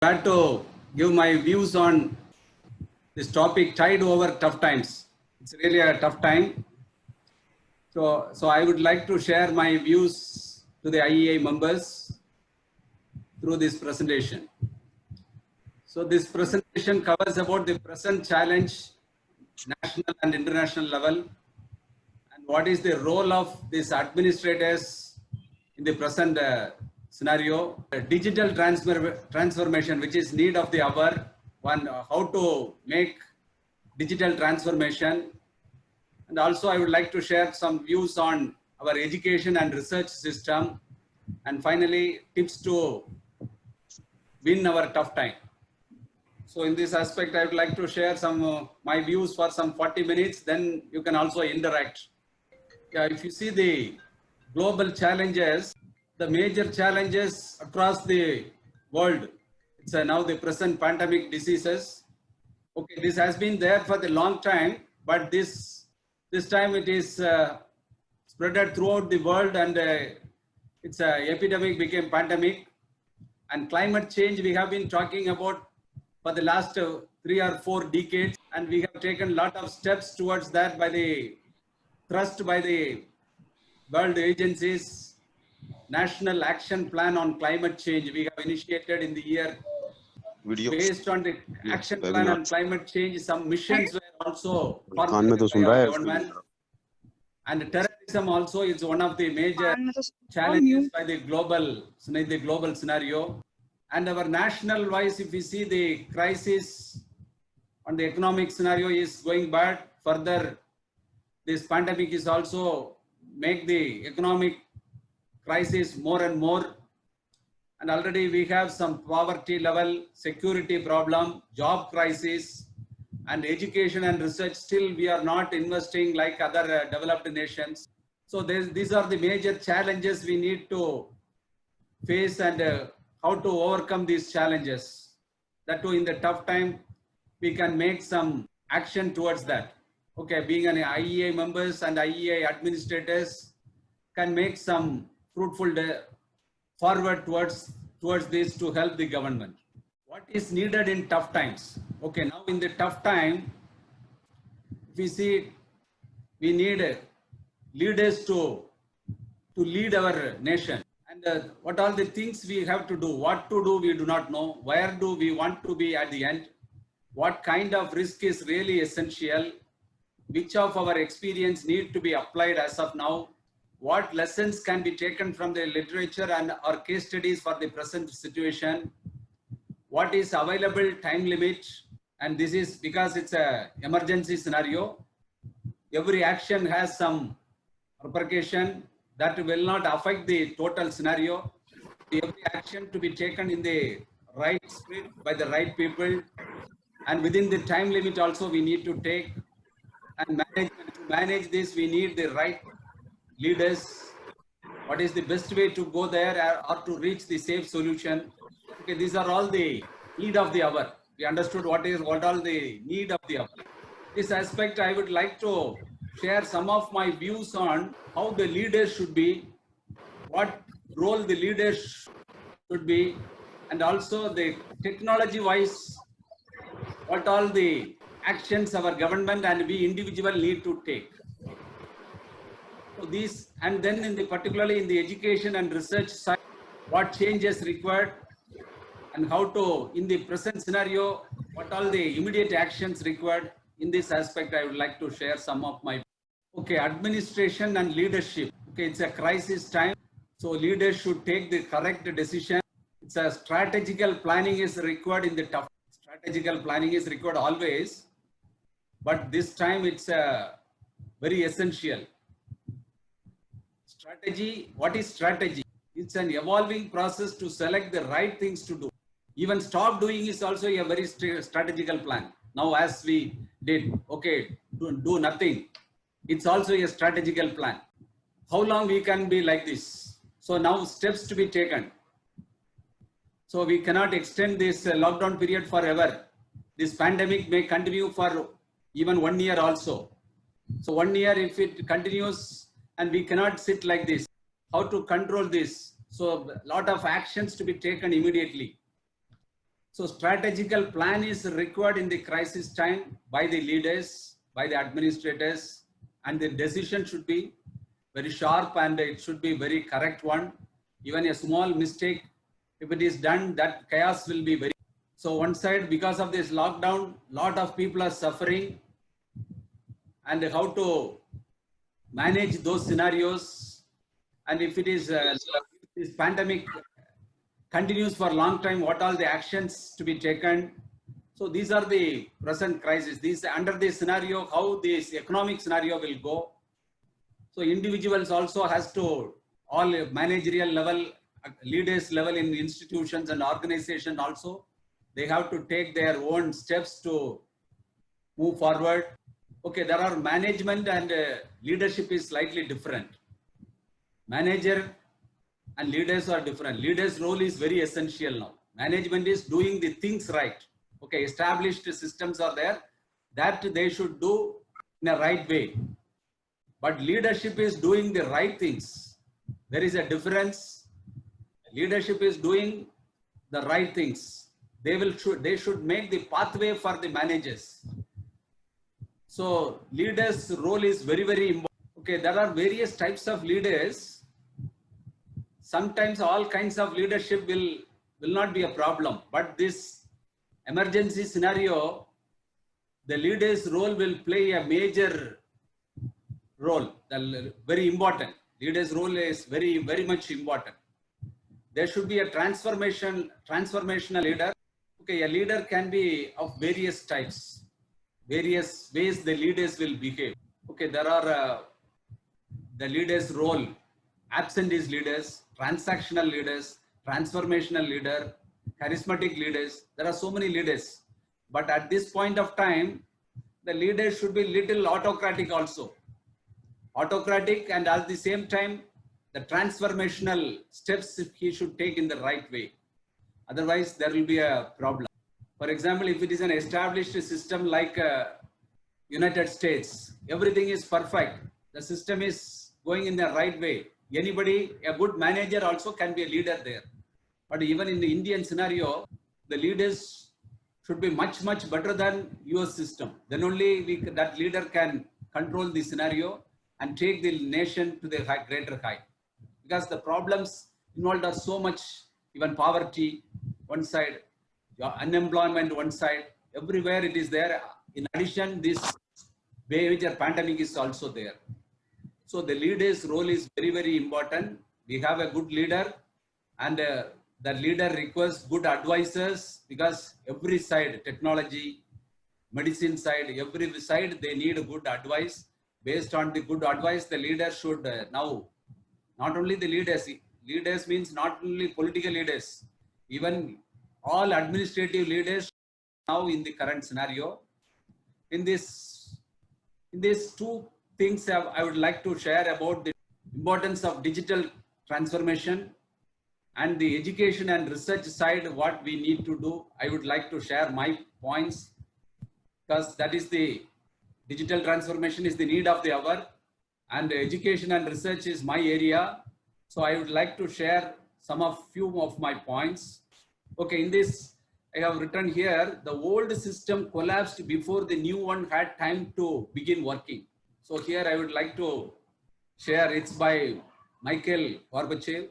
Glad to give my views on this topic, tide over tough times. It's really a tough time. So I would like to share my views to the IEA members through this presentation. So this presentation covers about the present challenge, national and international level, and what is the role of these administrators in the present scenario. Digital transformation, which is need of the hour, how to make digital transformation. And also I would like to share some views on our education and research system. And finally, tips to win our tough time. So in this aspect, I would like to share some my views for some 40 minutes, then you can also interact. Yeah, if you see the global challenges, the major challenges across the world, it's now the present pandemic diseases. Okay, this has been there for the long time, but this time it is spread throughout the world, and it's epidemic became pandemic. And climate change we have been talking about for the last 3 or 4 decades, and we have taken a lot of steps towards that by the thrust by the world agencies. National Action Plan on Climate Change we have initiated in the year. Based on the action plan on climate change, some missions were also formulated by our government. And terrorism also is one of the major challenges by the global scenario. And our national wise, if we see the crisis on the economic scenario is going bad, further this pandemic is also make the economic crisis more and more. And already we have some poverty level, security problem, job crisis, and education and research. Still we are not investing like other developed nations. So these are the major challenges we need to face, and how to overcome these challenges. That too in the tough time, we can make some action towards that. Okay, being an IEA members and IEA administrators can make some fruitful forward towards this to help the government. What is needed in tough times? Okay, now in the tough time, we see we need leaders to lead our nation. And what are the things we have to do? What to do we do not know. Where do we want to be at the end? What kind of risk is really essential? Which of our experience need to be applied as of now? What lessons can be taken from the literature and our case studies for the present situation? What is available time limit? And this is because it's an emergency scenario. Every action has some repercussion that will not affect the total scenario. Every action to be taken in the right spirit by the right people, and within the time limit also we need to take. And to manage this, we need the right leaders. What is the best way to go there or to reach the safe solution? Okay, these are all the need of the hour. We understood what all the need of the hour. This aspect I would like to share some of my views on how the leaders should be, what role the leaders should be, and also the technology wise, what all the actions our government and we individual need to take. So these, and then in the particularly in the education and research side, what changes required, and how to, in the present scenario, what all the immediate actions required. In this aspect, I would like to share some of my. Okay, administration and leadership. Okay, it's a crisis time, so leaders should take the correct decision. It's a strategical planning is required in the tough. Strategical planning is required always, but this time it's very essential. Strategy, what is strategy? It's an evolving process to select the right things to do. Even stop doing is also a very strategical plan. Now as we did, okay, do nothing. It's also a strategical plan. How long we can be like this? So now steps to be taken. So we cannot extend this lockdown period forever. This pandemic may continue for even 1 year also. So 1 year if it continues, and we cannot sit like this. How to control this? So a lot of actions to be taken immediately. So strategical plan is required in the crisis time by the leaders, by the administrators, and the decision should be very sharp and it should be very correct one. Even a small mistake, if it is done, that chaos will be very. So one side, because of this lockdown, lot of people are suffering, and how to manage those scenarios. And if it is this pandemic continues for a long time, what are the actions to be taken? So these are the present crises. These under this scenario, how this economic scenario will go. So individuals also has to all managerial level, leaders level in institutions and organizations also, they have to take their own steps to move forward. Okay, there are management and leadership is slightly different. Manager and leaders are different. Leaders' role is very essential now. Management is doing the things right. Okay, established systems are there that they should do in a right way. But leadership is doing the right things. There is a difference. Leadership is doing the right things. They should make the pathway for the managers. So leaders' role is very, very important. Okay, there are various types of leaders. Sometimes all kinds of leadership will not be a problem, but this emergency scenario, the leader's role will play a major role, very important. Leader's role is very, very much important. There should be a transformational leader. Okay, a leader can be of various types, various ways the leaders will behave. Okay, there are the leader's role, absentee leaders, transactional leaders, transformational leader, charismatic leaders. There are so many leaders, but at this point of time, the leader should be little autocratic also. Autocratic, and at the same time, the transformational steps he should take in the right way. Otherwise, there will be a problem. For example, if it is an established system like United States, everything is perfect. The system is going in the right way. Anybody, a good manager also can be a leader there. But even in the Indian scenario, the leaders should be much, much better than US system. Then only that leader can control the scenario and take the nation to the greater height. Because the problems involved are so much, even poverty, one side, unemployment, one side, everywhere it is there. In addition, this major pandemic is also there. So the leader's role is very, very important. We have a good leader, and the leader requires good advisors, because every side, technology, medicine side, every side, they need a good advice. Based on the good advice, the leader should now, not only the leaders means not only political leaders, even all administrative leaders now in the current scenario. In these two things I would like to share about the importance of digital transformation and the education and research side, what we need to do. I would like to share my points, because that is the digital transformation is the need of the hour, and education and research is my area. So I would like to share few of my points. Okay, in this I have written here, the old system collapsed before the new one had time to begin working. So here I would like to share, it's by Mikhail Gorbachev,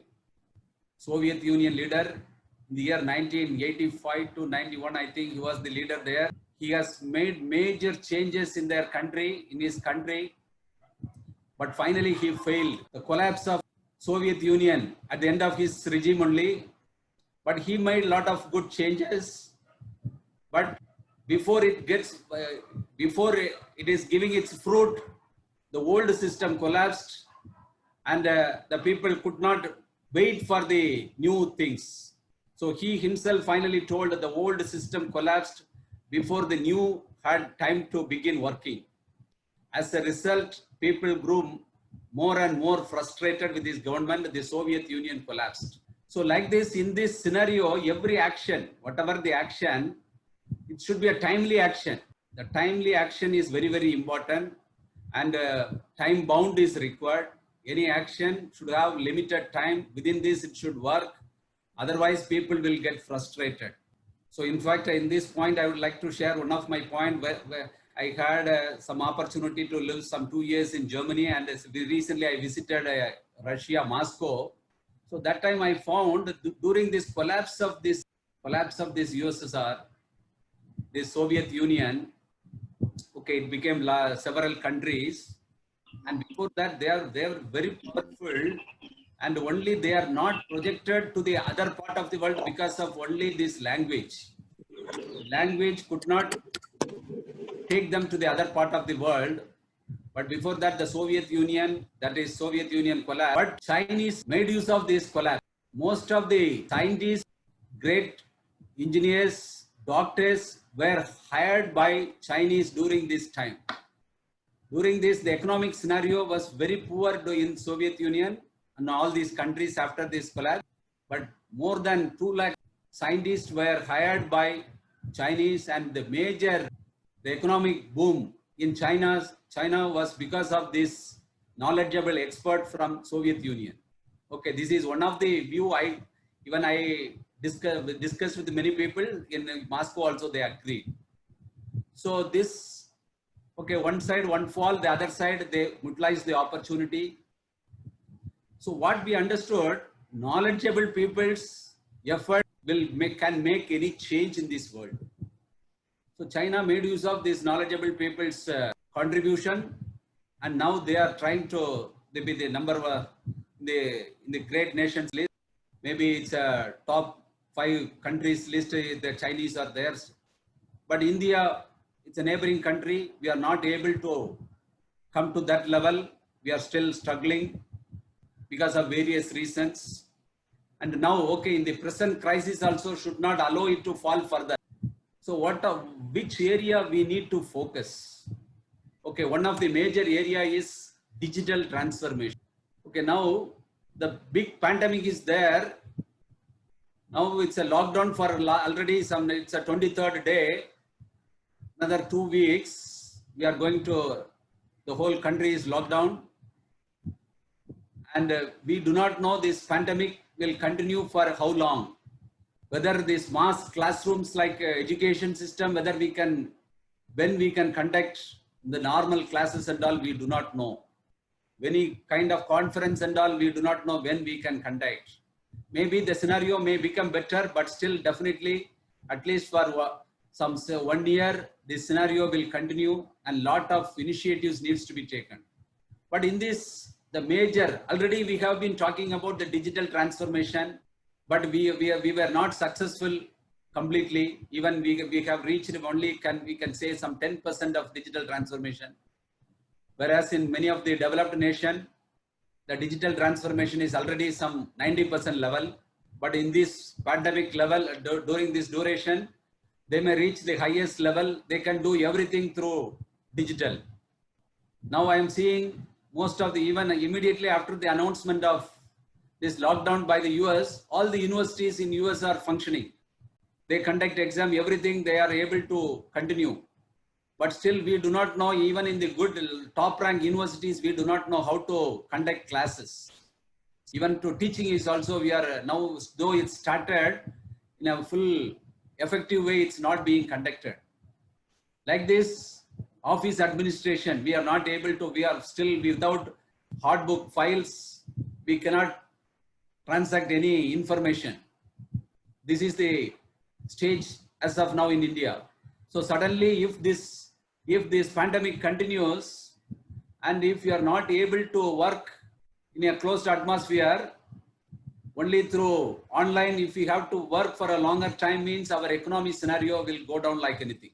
Soviet Union leader. In the year 1985 to 91, I think he was the leader there. He has made major changes in their country, in his country, but finally he failed. The collapse of Soviet Union at the end of his regime only, but he made a lot of good changes. But before it is giving its fruit, the old system collapsed, and the people could not wait for the new things. So he himself finally told that the old system collapsed before the new had time to begin working. As a result, people grew more and more frustrated with this government. The Soviet Union collapsed. So like this, in this scenario, every action, whatever the action, it should be a timely action. The timely action is very, very important, and time bound is required. Any action should have limited time. Within this, it should work. Otherwise, people will get frustrated. So in fact, in this point, I would like to share one of my point where I had some opportunity to live some 2 years in Germany, and recently I visited Russia, Moscow. So that time I found that during this collapse of this USSR, this Soviet Union, okay, it became several countries, and before that they are very powerful, and only they are not projected to the other part of the world because of only this language. Language could not take them to the other part of the world. But before that, the Soviet Union, that is Soviet Union collapsed. But Chinese made use of this collapse. Most of the scientists, great engineers, doctors were hired by Chinese during this time. During this, the economic scenario was very poor in Soviet Union and all these countries after this collapse. But more than 2 lakh scientists were hired by Chinese, and the economic boom in China was because of this knowledgeable expert from Soviet Union. Okay, this is one of the view I discussed with many people in Moscow also, they agreed. So this, okay, one side, one fall, the other side, they utilize the opportunity. So what we understood, knowledgeable people's effort can make any change in this world. So China made use of this knowledgeable people's contribution, and now they are trying to be the number one in the great nations list. Maybe it's a top 5 countries list. The Chinese are there, but India, it's a neighboring country. We are not able to come to that level. We are still struggling because of various reasons. And now, okay, in the present crisis also should not allow it to fall further. So which area we need to focus? Okay, one of the major area is digital transformation. Okay, now the big pandemic is there. Now it's a lockdown for already it's a 23rd day. Another 2 weeks, we are going to, the whole country is locked down. And we do not know this pandemic will continue for how long. Whether this mass classrooms like education system, when we can conduct the normal classes and all, we do not know. Any kind of conference and all, we do not know when we can conduct. Maybe the scenario may become better, but still definitely, at least for some 1 year, this scenario will continue, and lot of initiatives needs to be taken. But in this, the major, already we have been talking about the digital transformation, but we were not successful completely. Even we have reached only, we can say some 10% of digital transformation. Whereas in many of the developed nation, the digital transformation is already some 90% level. But in this pandemic level, during this duration, they may reach the highest level. They can do everything through digital. Now I am seeing most of the, even immediately after the announcement of this lockdown by the US, all the universities in US are functioning. They conduct exam, everything they are able to continue. But still we do not know, even in the good top rank universities, we do not know how to conduct classes. Even to teaching is also, we are now, though it started in a full effective way, it's not being conducted. Like this, office administration, we are not able to, we are still without hard book files, we cannot transact any information. This is the stage as of now in India. So suddenly, if this pandemic continues, and if you are not able to work in a closed atmosphere, only through online, if we have to work for a longer time, means our economic scenario will go down like anything.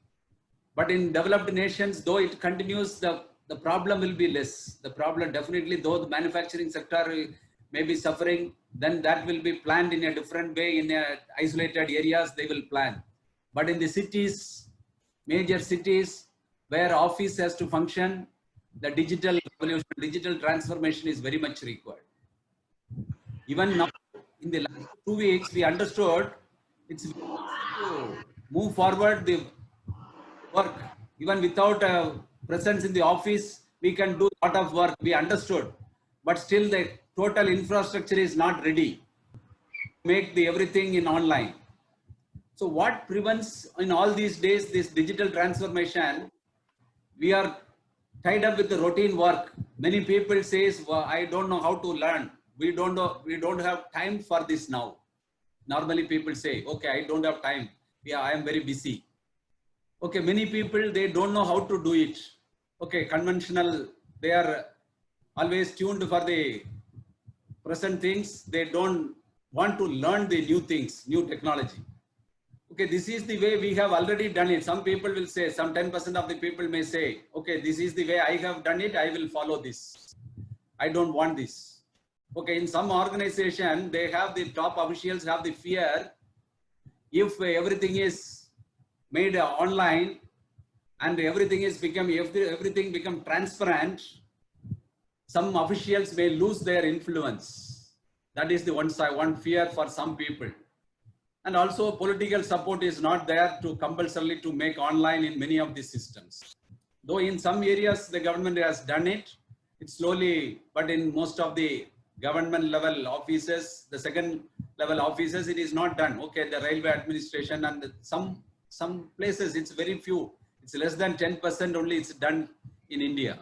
But in developed nations, though it continues, the problem will be less. The problem definitely, though the manufacturing sector may be suffering, then that will be planned in a different way. In isolated areas, they will plan. But in the cities, major cities, where office has to function, the digital revolution, digital transformation is very much required. Even now, in the last 2 weeks, we understood it's to move forward the work. Even without a presence in the office, we can do a lot of work, we understood. But still the total infrastructure is not ready to make everything in online. So what prevents in all these days this digital transformation? We are tied up with the routine work. Many people says, well, I don't know how to learn. We don't have time for this now. Normally people say, okay, I don't have time. Yeah, I am very busy. Okay, many people, they don't know how to do it. Okay, conventional, they are always tuned for the present things. They don't want to learn the new things, new technology. Okay, this is the way we have already done it. Some people will say, some 10% of the people may say, okay, this is the way I have done it. I will follow this. I don't want this. Okay, in some organization, they have the top officials have the fear. If everything is made online and everything become transparent, some officials may lose their influence. That is the one fear for some people. And also political support is not there to compulsorily to make online in many of these systems. Though in some areas the government has done it, it's slowly, but in most of the government level offices, the second level offices, it is not done. Okay, the railway administration and some places it's very few. It's less than 10% only it's done in India.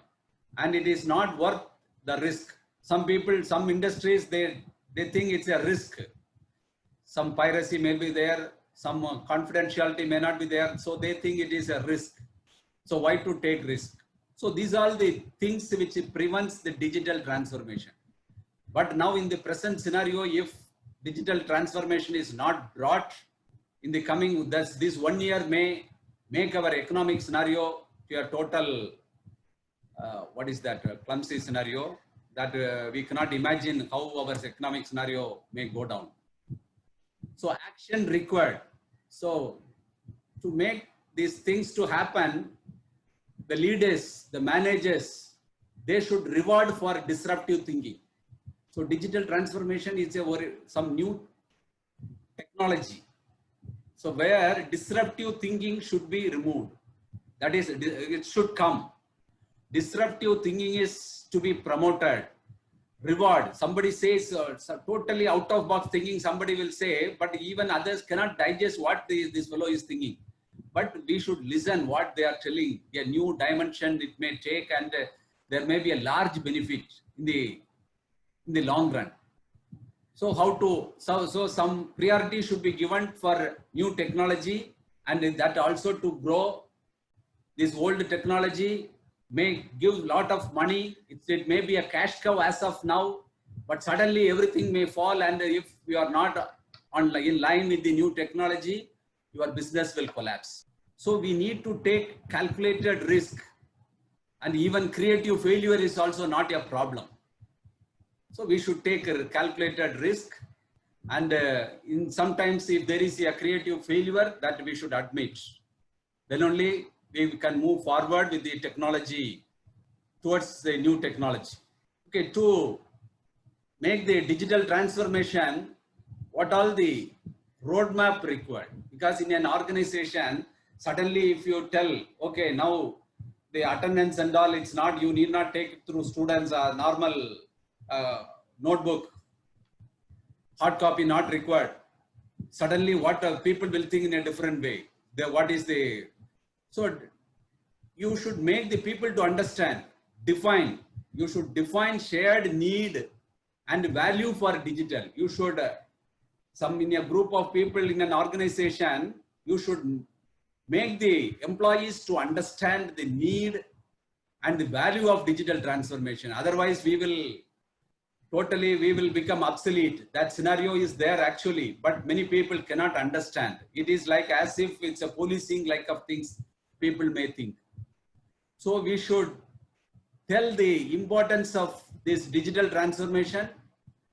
And it is not worth the risk. Some people, some industries, they think it's a risk. Some piracy may be there, some confidentiality may not be there, so they think it is a risk. So why to take risk? So these are the things which prevents the digital transformation. But now in the present scenario, if digital transformation is not brought in the coming, this 1 year may make our economic scenario to a total, clumsy scenario that we cannot imagine how our economic scenario may go down. So action required. So to make these things to happen, the leaders, the managers, they should reward for disruptive thinking. So digital transformation is some new technology. So where disruptive thinking should be removed. That is, it should come. Disruptive thinking is to be promoted. Reward. Somebody says totally out of box thinking, somebody will say, but even others cannot digest what this fellow is thinking. But we should listen what they are telling, a new dimension it may take, and there may be a large benefit in the long run. So so some priority should be given for new technology, and that also to grow this old technology may give a lot of money. It may be a cash cow as of now, but suddenly everything may fall, and if you are not in line with the new technology, your business will collapse. So we need to take calculated risk, and even creative failure is also not a problem. So we should take a calculated risk, and sometimes if there is a creative failure, that we should admit. Then only we can move forward with the technology towards the new technology. Okay, to make the digital transformation, what all the roadmap required? Because in an organization, suddenly if you tell, okay, now the attendance and all, it's not, you need not take it through students, normal notebook, hard copy not required. Suddenly what people will think in a different way. So you should make the people to understand, define. You should define shared need and value for digital. You should, in a group of people in an organization, you should make the employees to understand the need and the value of digital transformation. Otherwise, we will become obsolete. That scenario is there actually, but many people cannot understand. It is like as if it's a policing like of things people may think. So we should tell the importance of this digital transformation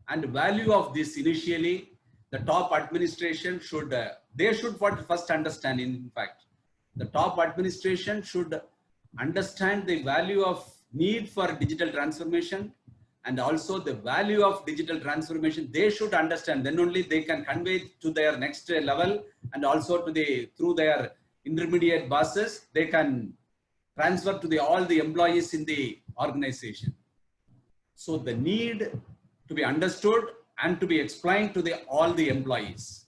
and value of this initially. The top administration should, they should first understand, in fact. The top administration should understand the value of need for digital transformation, and also the value of digital transformation. They should understand, then only they can convey to their next level, and also to through their intermediate bosses, they can transfer to all the employees in the organization. So the need to be understood and to be explained to all the employees.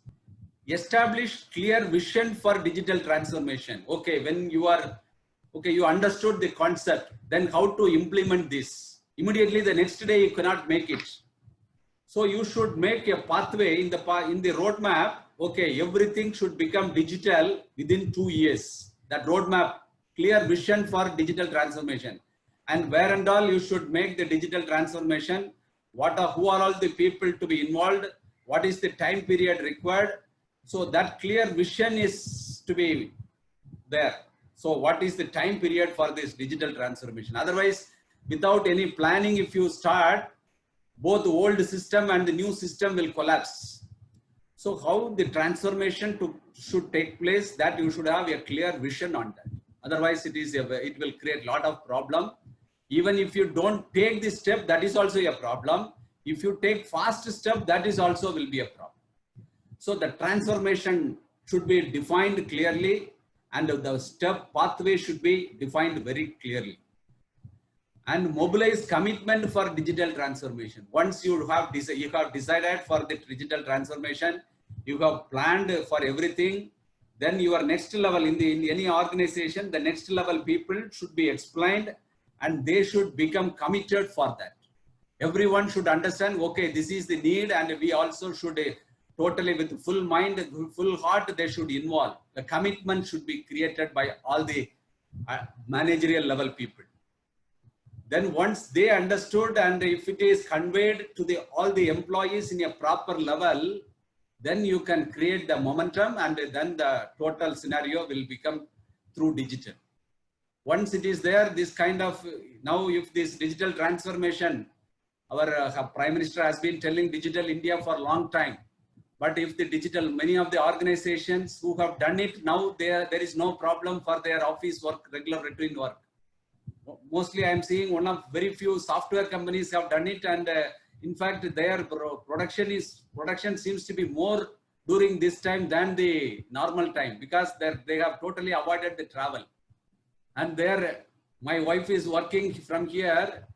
establish clear vision for digital transformation. Okay, when you are, okay, you understood the concept, then how to implement this? Immediately the next day you cannot make it. So you should make a pathway in the roadmap. Okay, everything should become digital within 2 years. That roadmap, clear vision for digital transformation, and where and all you should make the digital transformation. Who are all the people to be involved? What is the time period required? So that clear vision is to be there. So what is the time period for this digital transformation? Otherwise, without any planning, if you start, both the old system and the new system will collapse. So how the transformation should take place, that you should have a clear vision on that. Otherwise, it will create a lot of problem. Even if you don't take this step, that is also a problem. If you take fast step, that is also will be a problem. So the transformation should be defined clearly, and the step pathway should be defined very clearly. And mobilize commitment for digital transformation. Once you have decided for the digital transformation, you have planned for everything, then your next level in any organization, the next level people should be explained, and they should become committed for that. Everyone should understand, okay, this is the need, and we also should totally with full mind, full heart, they should involve. The commitment should be created by all the managerial level people. Then once they understood, and if it is conveyed to all the employees in a proper level, then you can create the momentum, and then the total scenario will become through digital. Once it is there, this kind of, now if this digital transformation, our Prime Minister has been telling Digital India for a long time. But if the digital, many of the organizations who have done it, now there is no problem for their office work, regular routine work. Mostly I am seeing one of very few software companies have done it, and in fact their production seems to be more during this time than the normal time, because they have totally avoided the travel. And my wife is working from here.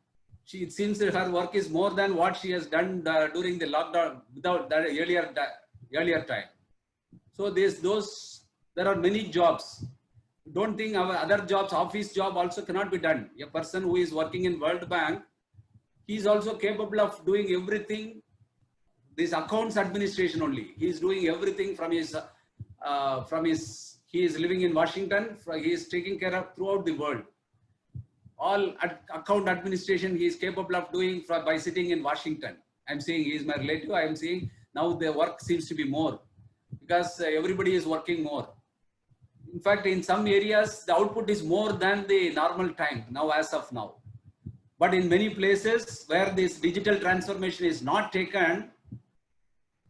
It seems that her work is more than what she has done during the lockdown without that earlier time. So there are many jobs. Don't think our other jobs, office job also cannot be done. A person who is working in World Bank, he is also capable of doing everything. This accounts administration only. He is doing everything from his, he is living in Washington. He is taking care of throughout the world. All account administration he is capable of doing by sitting in Washington. I'm saying he is my relative. I'm saying now the work seems to be more, because everybody is working more. In fact, in some areas, the output is more than the normal time now, as of now. But in many places where this digital transformation is not taken,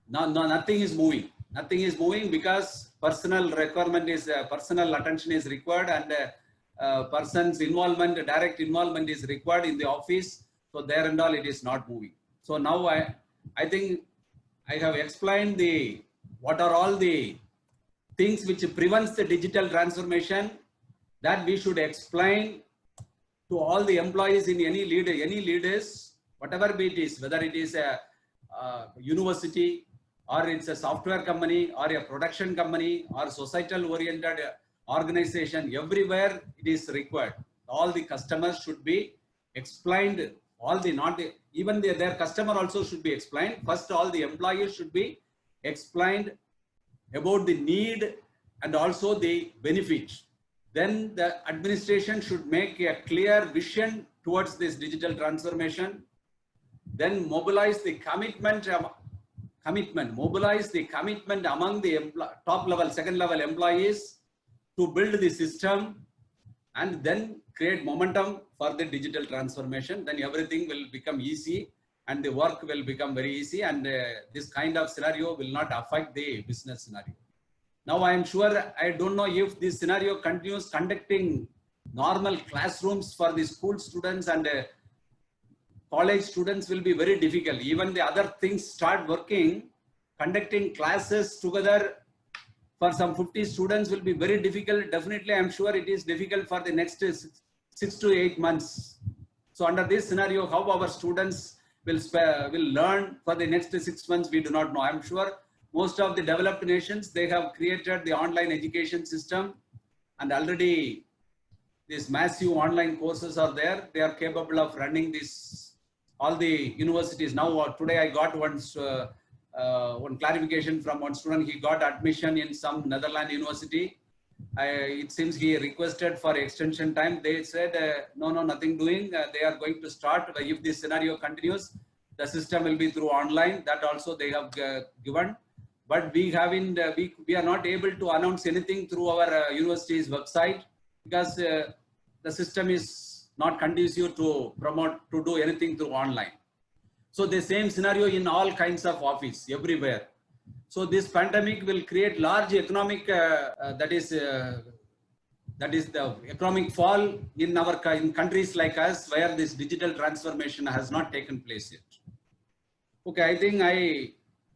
nothing is moving. Nothing is moving because personal requirement is, personal attention is required, and person's involvement, direct involvement is required in the office. So there and all, it is not moving. So now I think I have explained what are all the things which prevents the digital transformation, that we should explain to all the employees in any leaders, whatever be it is, whether it is a university, or it's a software company, or a production company, or societal oriented organization, everywhere it is required. All the customers should be explained, even their customer also should be explained. First, all the employees should be explained about the need and also the benefit. Then the administration should make a clear vision towards this digital transformation. Then mobilize the commitment among the top level, second level employees to build the system, and then create momentum for the digital transformation. Then everything will become easy, and the work will become very easy, and this kind of scenario will not affect the business scenario. Now I am sure, I don't know if this scenario continues, conducting normal classrooms for the school students and college students will be very difficult. Even the other things start working, conducting classes together for some 50 students will be very difficult. Definitely, I'm sure it is difficult for the next 6 to 8 months. So under this scenario, how our students will learn for the next 6 months, we do not know. I'm sure most of the developed nations, they have created the online education system, and already these massive online courses are there. They are capable of running this, all the universities. Now, today I got one clarification from one student. He got admission in some Netherlands university. It seems he requested for extension time. They said, no, nothing doing. They are going to start. If this scenario continues, the system will be through online. That also they have given. But we haven't, we are not able to announce anything through our university's website, because the system is not conducive to promote, to do anything through online. So the same scenario in all kinds of office, everywhere. So this pandemic will create large economic, that is the economic fall in countries like us, where this digital transformation has not taken place yet. Okay, I think I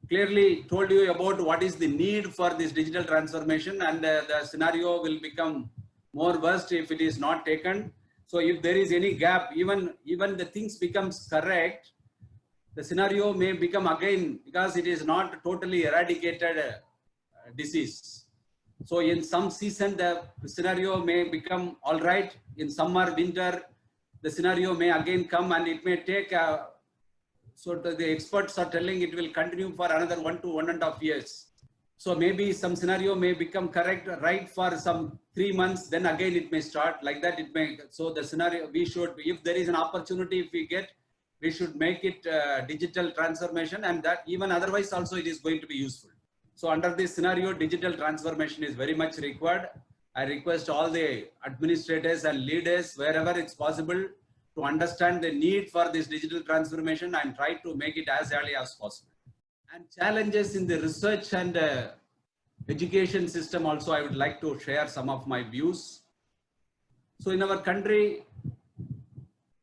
clearly told you about what is the need for this digital transformation, and the scenario will become more worse if it is not taken. So if there is any gap, even the things becomes correct, the scenario may become again, because it is not totally eradicated disease. So in some season, the scenario may become all right. In summer, winter, the scenario may again come, and it may take, so the experts are telling it will continue for another 1 to 1.5 years. So maybe some scenario may become correct, right, for some 3 months, then again it may start like that. It may, so the scenario, we should, if there is an opportunity, if we get, we should make it digital transformation, and that even otherwise also it is going to be useful. So under this scenario, digital transformation is very much required. I request all the administrators and leaders, wherever it's possible, to understand the need for this digital transformation and try to make it as early as possible. And challenges in the research and education system also, I would like to share some of my views. So in our country,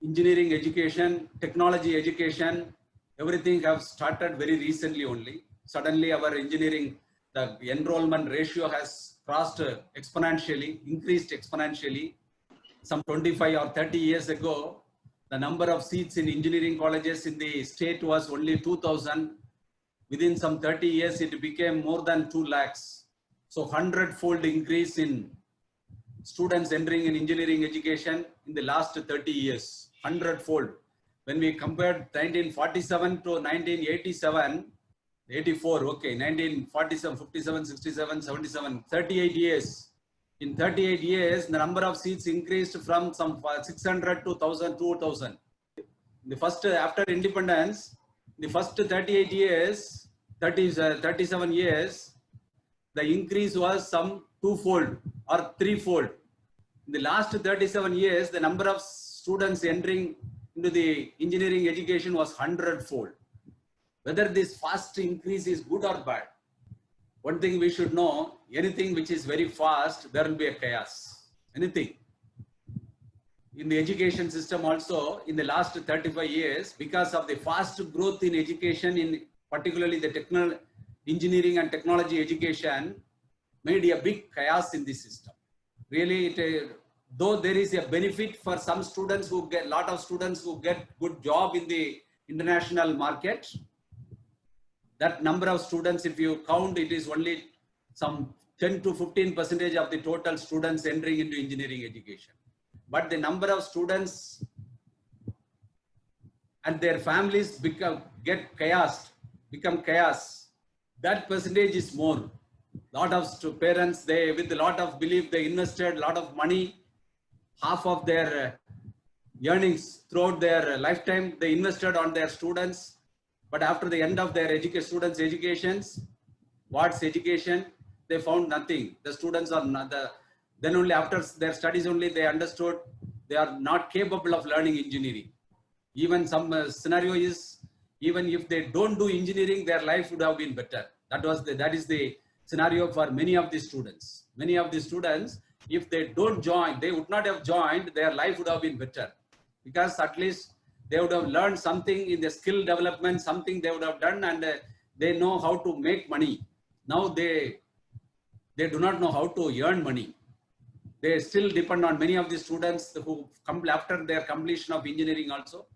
engineering education, technology education, everything have started very recently only. Suddenly our engineering, the enrollment ratio has crossed exponentially, increased exponentially. Some 25 or 30 years ago, the number of seats in engineering colleges in the state was only 2,000. Within some 30 years, it became more than 2 lakhs. So 100-fold increase in students entering in engineering education in the last 30 years, 100-fold. When we compared 1947 to 1987, 84, okay, 1947, 57, 67, 77, 38 years. In 38 years, the number of seats increased from some 600 to 1,000, 2,000. The first, after independence, the first 38 years, 37 years, the increase was some 2-fold or 3-fold. In the last 37 years, the number of students entering into the engineering education was 100-fold. Whether this fast increase is good or bad, one thing we should know, anything which is very fast, there will be a chaos. Anything. In the education system also, in the last 35 years, because of the fast growth in education, in particularly the engineering and technology education, made a big chaos in the system. Really, though there is a benefit for some students who get, lot of students who get good job in the international market, that number of students, if you count, it is only some 10 to 15% of the total students entering into engineering education. But the number of students and their families become chaos. That percentage is more. Lot of parents, they with a lot of belief, they invested a lot of money, half of their earnings throughout their lifetime, they invested on their students. But after the end of their students' educations, what's education? They found nothing. The students are not then only after their studies only they understood they are not capable of learning engineering. Even some scenario is, even if they don't do engineering, their life would have been better. That is the scenario for many of the students. Many of the students, if they don't join, they would not have joined, their life would have been better. Because at least they would have learned something in the skill development, something they would have done, and they know how to make money. Now they do not know how to earn money. They still depend on many of the students who come after their completion of engineering also.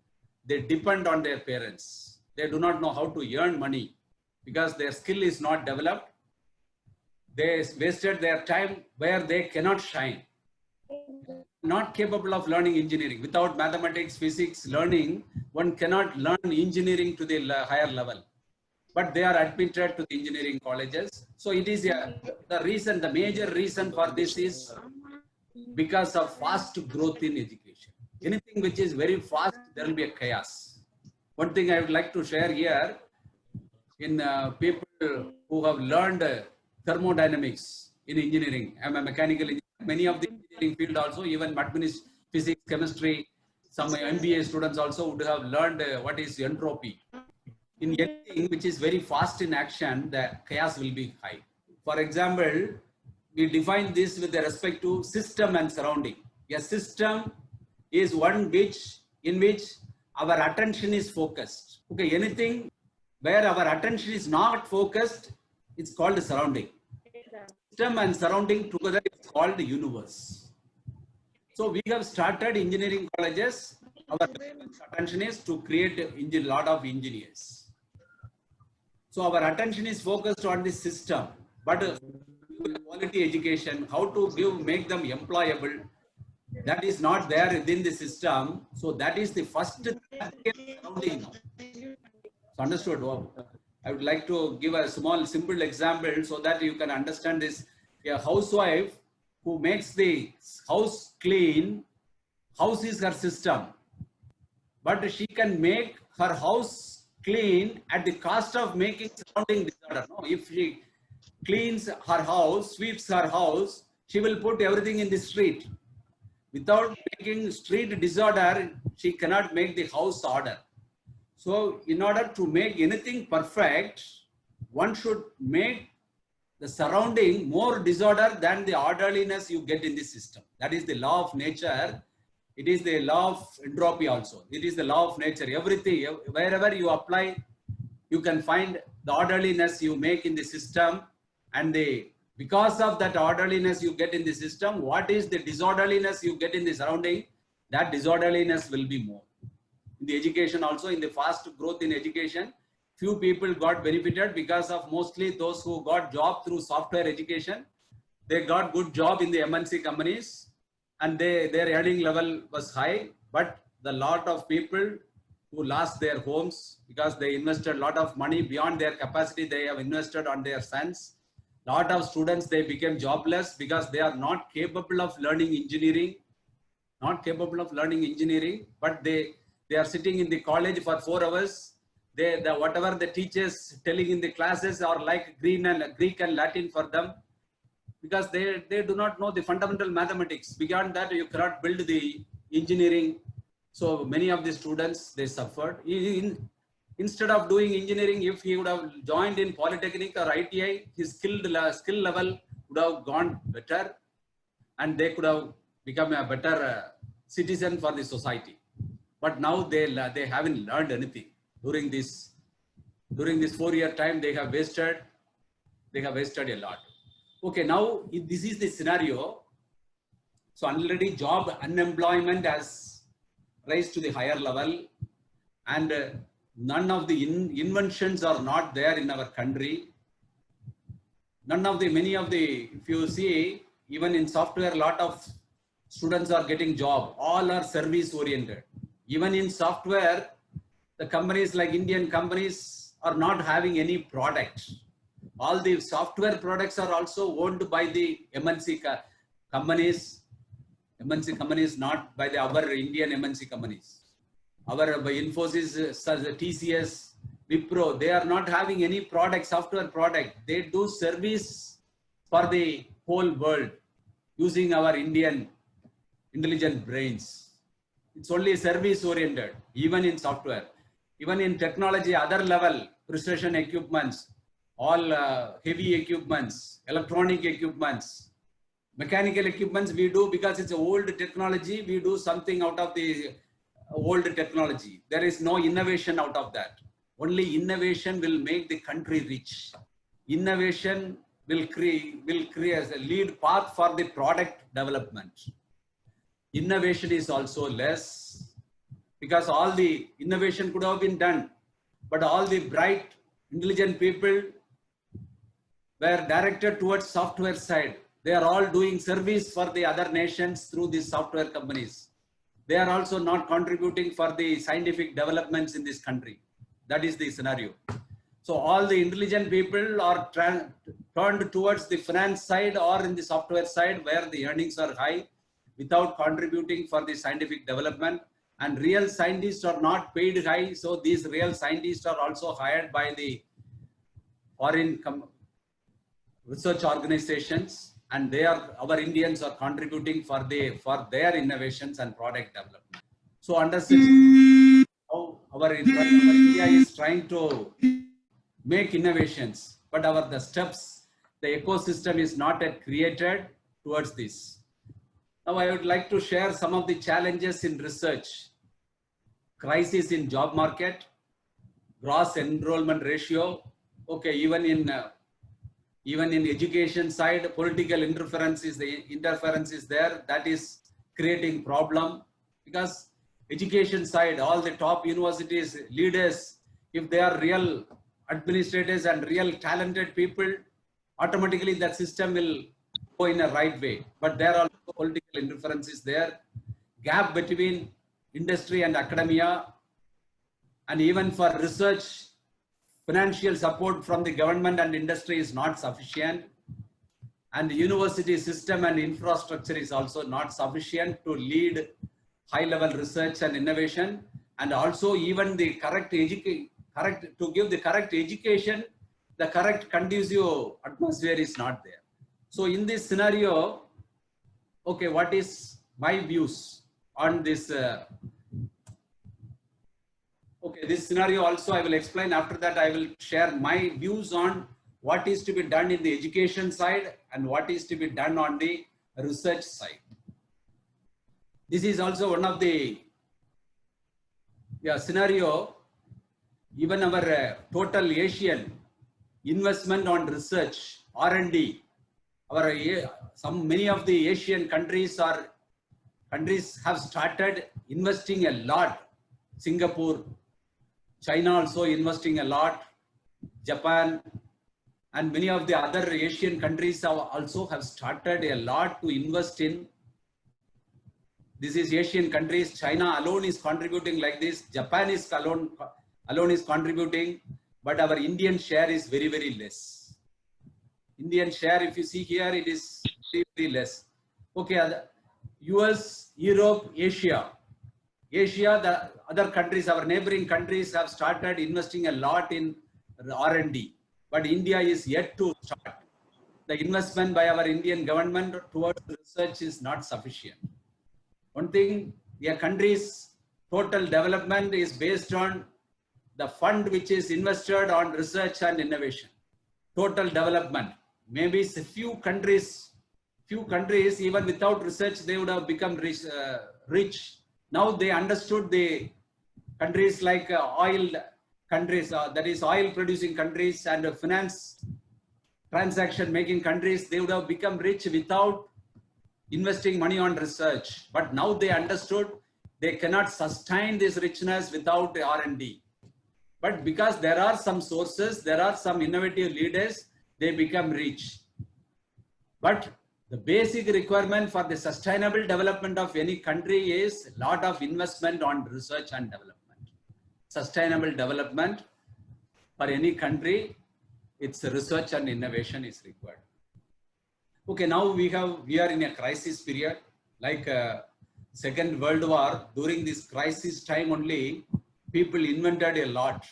They depend on their parents. They do not know how to earn money. because their skill is not developed. They wasted their time where they cannot shine. Not capable of learning engineering. Without mathematics, physics learning, one cannot learn engineering to the higher level. But they are admitted to the engineering colleges. So it is the reason, the major reason for this is because of fast growth in education. Anything which is very fast, there will be a chaos. One thing I would like to share here, in people who have learned thermodynamics in engineering. I'm a mechanical engineer. Many of the engineering field also, even physics, chemistry, some MBA students also would have learned what is entropy. In anything which is very fast in action, the chaos will be high. For example, we define this with respect to system and surrounding. A system is one in which our attention is focused. Okay, anything where our attention is not focused, it's called surrounding. System and surrounding together is called universe. So we have started engineering colleges. Our attention is to create a lot of engineers. So our attention is focused on the system, but quality education, how to make them employable, that is not there within the system. So that is the first surrounding now. So understood? I would like to give a small, simple example so that you can understand this. A housewife who makes the house clean, house is her system. But she can make her house clean at the cost of making surrounding disorder. No, if she cleans her house, sweeps her house, she will put everything in the street. Without making street disorder, she cannot make the house order. So in order to make anything perfect, one should make the surrounding more disorder than the orderliness you get in the system. That is the law of nature. It is the law of entropy also. It is the law of nature. Everything, wherever you apply, you can find the orderliness you make in the system, and because of that orderliness you get in the system, what is the disorderliness you get in the surrounding, that disorderliness will be more. In the education also, in the fast growth in education, few people got benefited because of mostly those who got job through software education. They got good job in the MNC companies and their earning level was high, but the lot of people who lost their homes because they invested a lot of money beyond their capacity, they have invested on their sons. Lot of students, they became jobless because they are not capable of learning engineering, but they are sitting in the college for 4 hours. Whatever the teachers telling in the classes are like Greek and Latin for them, because they do not know the fundamental mathematics. Beyond that, you cannot build the engineering. So many of the students, they suffered. Instead of doing engineering, if he would have joined in Polytechnic or ITI, his skill level would have gone better, and they could have become a better citizen for the society. But now they haven't learned anything during this 4-year time. They have wasted a lot. Okay, now this is the scenario. So already job unemployment has raised to the higher level, and none of the inventions are not there in our country. If you see, even in software, a lot of students are getting job. All are service oriented. Even in software, the companies like Indian companies are not having any product. All the software products are also owned by the MNC companies. MNC companies, not by our Indian MNC companies. Our Infosys, TCS, Wipro, they are not having any product, software product. They do service for the whole world using our Indian intelligent brains. It's only service oriented, even in software. Even in technology, other level, precision equipments, all heavy equipments, electronic equipments, mechanical equipments we do because it's old technology. We do something out of the old technology. There is no innovation out of that. Only innovation will make the country rich. Innovation will create a lead path for the product development. Innovation is also less because all the innovation could have been done, but all the bright intelligent people were directed towards software side. They are all doing service for the other nations through these software companies. They are also not contributing for the scientific developments in this country. That is the scenario. So all the intelligent people are turned towards the finance side or in the software side where the earnings are high without contributing for the scientific development. And real scientists are not paid high. So these real scientists are also hired by the foreign research organizations, and our Indians are contributing for their innovations and product development. So under how our India is trying to make innovations, but the steps, the ecosystem is not yet created towards this. Now I would like to share some of the challenges in research. Crisis in job market, gross enrollment ratio. Okay, even in education side, political interference is there. That is creating problem, because education side, all the top universities leaders, if they are real administrators and real talented people, automatically that system will go in a right way. But there are also political interferences there. Gap between industry and academia, and even for research, financial support from the government and industry is not sufficient, and the university system and infrastructure is also not sufficient to lead high-level research and innovation, and also even the to give the correct education, the correct conducive atmosphere is not there. So in this scenario, okay, what is my views on this? Okay, this scenario also I will explain. After that, I will share my views on what is to be done in the education side and what is to be done on the research side. This is also one of the scenario. Even our total Asian investment on research, R&D, many of the Asian countries have started investing a lot. Singapore, China also investing a lot, Japan, and many of the other Asian countries also have started a lot to invest in. This is Asian countries. China alone is contributing like this. Japan is alone is contributing, but our Indian share is very, very less. Indian share, if you see here, it is very, very less. Okay, US, Europe, Asia, the other countries, our neighboring countries have started investing a lot in R&D, but India is yet to start. The investment by our Indian government towards research is not sufficient. One thing, a country's total development is based on the fund which is invested on research and innovation. Total development. Maybe a few countries, even without research, they would have become rich. Now they understood the countries like oil countries, that is oil producing countries, and finance transaction making countries, they would have become rich without investing money on research. But now they understood they cannot sustain this richness without R&D. But because there are some sources, there are some innovative leaders, they become rich. But the basic requirement for the sustainable development of any country is a lot of investment on research and development. Sustainable development for any country, its research and innovation is required. Okay, now we are in a crisis period, like Second World War. During this crisis time only, people invented a lot.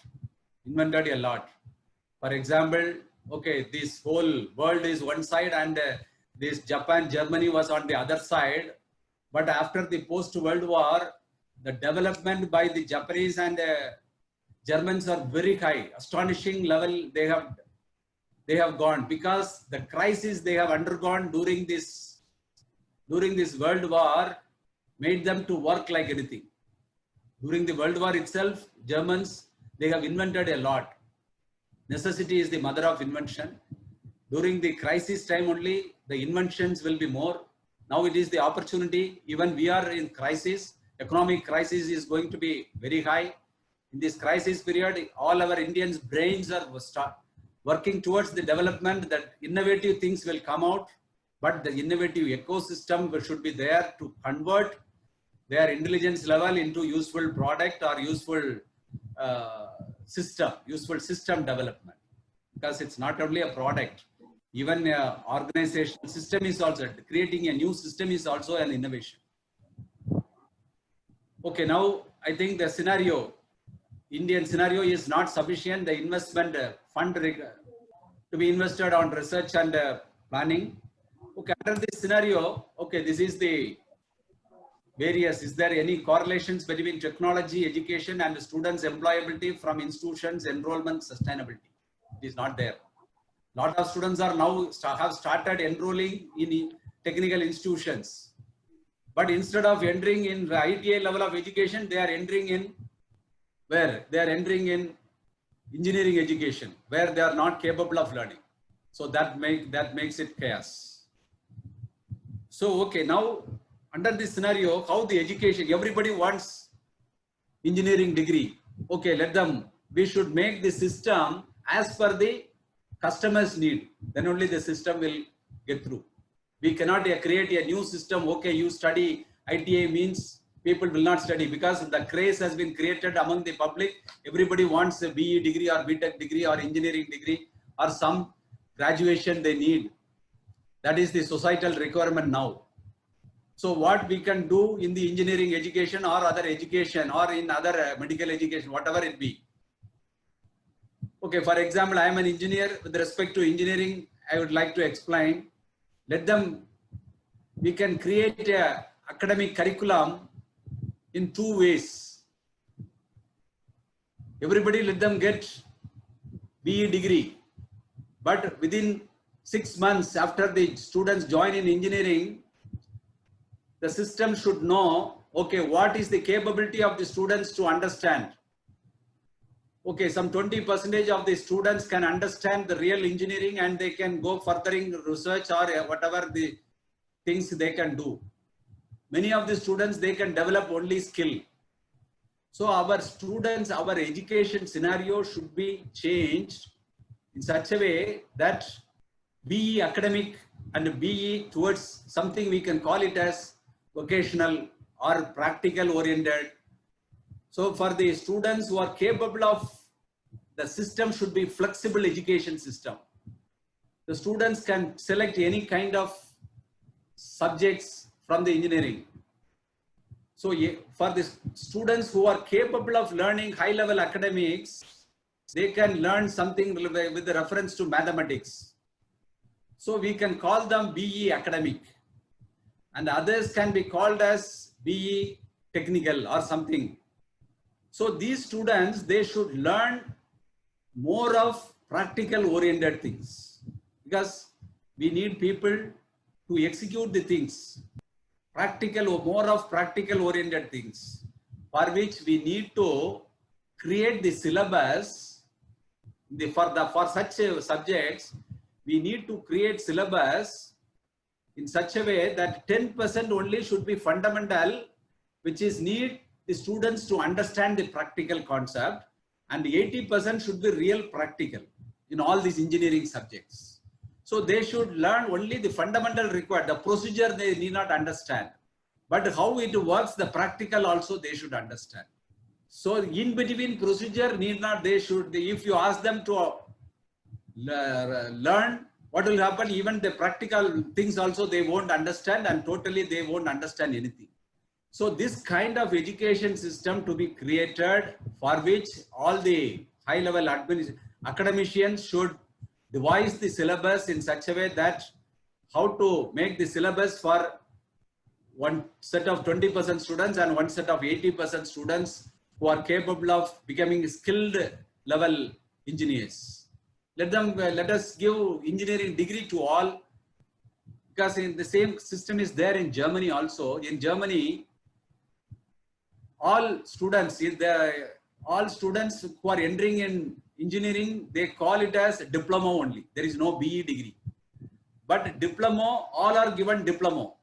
For example, okay, this whole world is one side and this Japan, Germany was on the other side. But after the post-World War, the development by the Japanese and Germans are very high, astonishing level they have gone, because the crisis they have undergone during this World War made them to work like anything. During the World War itself, Germans, they have invented a lot. Necessity is the mother of invention. During the crisis time only, the inventions will be more. Now it is the opportunity. Even we are in crisis. Economic crisis is going to be very high. In this crisis period, all our Indians' brains are working towards the development that innovative things will come out, but the innovative ecosystem should be there to convert their intelligence level into useful product or useful system development. Because it's not only a product, even organizational system is also, creating a new system is also an innovation. Okay, now I think the scenario, Indian scenario is not sufficient. The investment fund to be invested on research and planning. Okay, under this scenario, okay, this is the various, is there any correlations between technology, education and students' employability from institutions, enrollment, sustainability? It is not there. Lot of students are now have started enrolling in technical institutions. But instead of entering in the ITA level of education, they are entering in where? They are entering in engineering education, where they are not capable of learning. So that makes it chaos. So, okay, now under this scenario, how the education, everybody wants engineering degree. Okay, we should make the system as per the customer's need. Then only the system will get through. We cannot create a new system. Okay, you study ITA means people will not study, because the craze has been created among the public. Everybody wants a BE degree or BTech degree or engineering degree or some graduation they need. That is the societal requirement now. So what we can do in the engineering education or other education or in other medical education, whatever it be. Okay, for example, I am an engineer. With respect to engineering, I would like to explain. We can create a academic curriculum in two ways. Everybody let them get BE degree, but within 6 months after the students join in engineering, the system should know, okay, what is the capability of the students to understand. Okay, some 20% of the students can understand the real engineering and they can go furthering research or whatever the things they can do. Many of the students, they can develop only skill. So our students, our education scenario should be changed in such a way that BE academic and BE towards something we can call it as vocational or practical oriented. So for the students who are capable of, the system should be flexible education system. The students can select any kind of subjects from the engineering. So for the students who are capable of learning high level academics, they can learn something with the reference to mathematics. So we can call them BE academic, and others can be called as BE technical or something. So these students, they should learn more of practical oriented things, because we need people to execute the things, practical or more of practical oriented things, for which we need to create the syllabus. For such subjects, we need to create syllabus in such a way that 10% only should be fundamental, which is need the students to understand the practical concept, and 80% should be real practical in all these engineering subjects. So they should learn only the fundamental required, the procedure they need not understand, but how it works, the practical also they should understand. So in between procedure need not, they should, if you ask them to learn, what will happen? Even the practical things also they won't understand, and totally they won't understand anything. So this kind of education system to be created, for which all the high level academicians should devise the syllabus in such a way that how to make the syllabus for one set of 20% students and one set of 80% students who are capable of becoming skilled level engineers. Let us give engineering degree to all, because in the same system is there in Germany also. In Germany, all students who are entering in engineering, they call it as diploma only. There is no BE degree. But diploma, all are given diploma.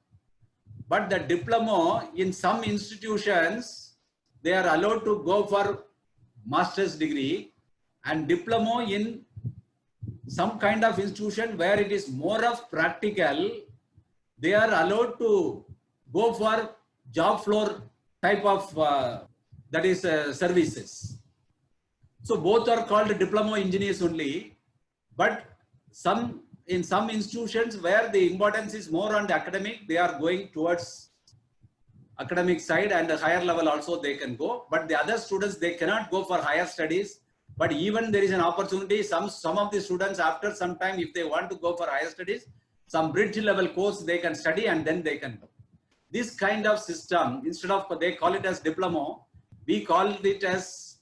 But the diploma in some institutions, they are allowed to go for master's degree, and diploma in some kind of institution where it is more of practical, they are allowed to go for job floor type of services. So both are called diploma engineers only, but in some institutions where the importance is more on the academic, they are going towards academic side, and the higher level also they can go. But the other students, they cannot go for higher studies. But even there is an opportunity, some of the students after some time, if they want to go for higher studies, some bridge level course they can study and then they can go. This kind of system, instead of they call it as diploma, we call it as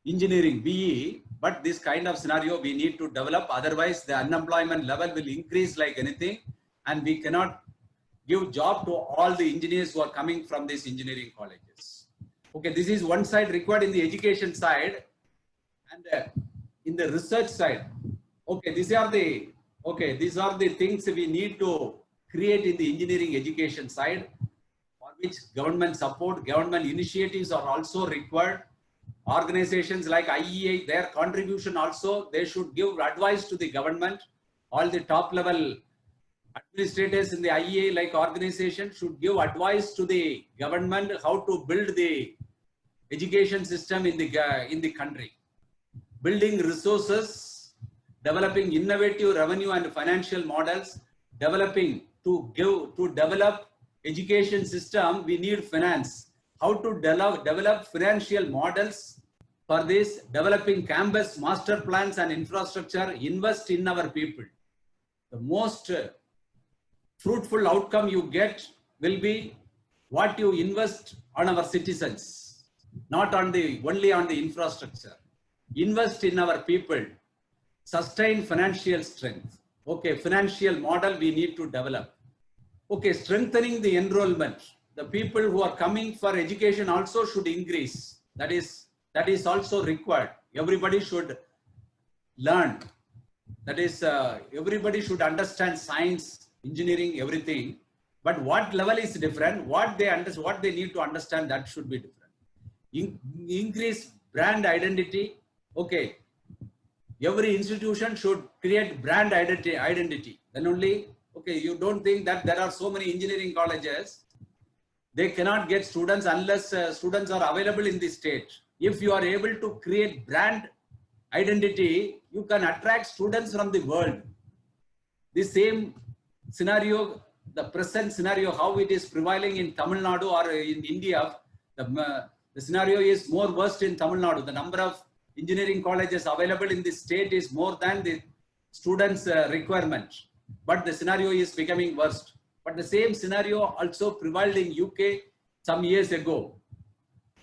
engineering, BE. But this kind of scenario we need to develop, otherwise the unemployment level will increase like anything, and we cannot give job to all the engineers who are coming from these engineering colleges. Okay, this is one side required in the education side, and in the research side. Okay, these are the things we need to create in the engineering education side, for which government support, government initiatives are also required. Organizations like IEA, their contribution also, they should give advice to the government. All the top level administrators in the IEA like organization should give advice to the government how to build the education system in the country. Building resources, developing innovative revenue and financial models, to develop education system, we need finance. How to develop financial models for this, developing campus master plans and infrastructure, invest in our people. The most fruitful outcome you get will be what you invest on our citizens, not only on the infrastructure. Invest in our people, sustain financial strength. Okay, financial model we need to develop. Okay, strengthening the enrollment. The people who are coming for education also should increase. That is also required. Everybody should learn. That is, everybody should understand science, engineering, everything. But what level is different? What they need to understand, that should be different. Increase brand identity. Okay, every institution should create brand identity. Then only, okay, you don't think that there are so many engineering colleges, they cannot get students unless students are available in the state. If you are able to create brand identity, you can attract students from the world. The same scenario, the present scenario, how it is prevailing in Tamil Nadu or in India, the scenario is more worse in Tamil Nadu. The number of engineering colleges available in the state is more than the students' requirement. But the scenario is becoming worse. But the same scenario also prevailed in UK some years ago.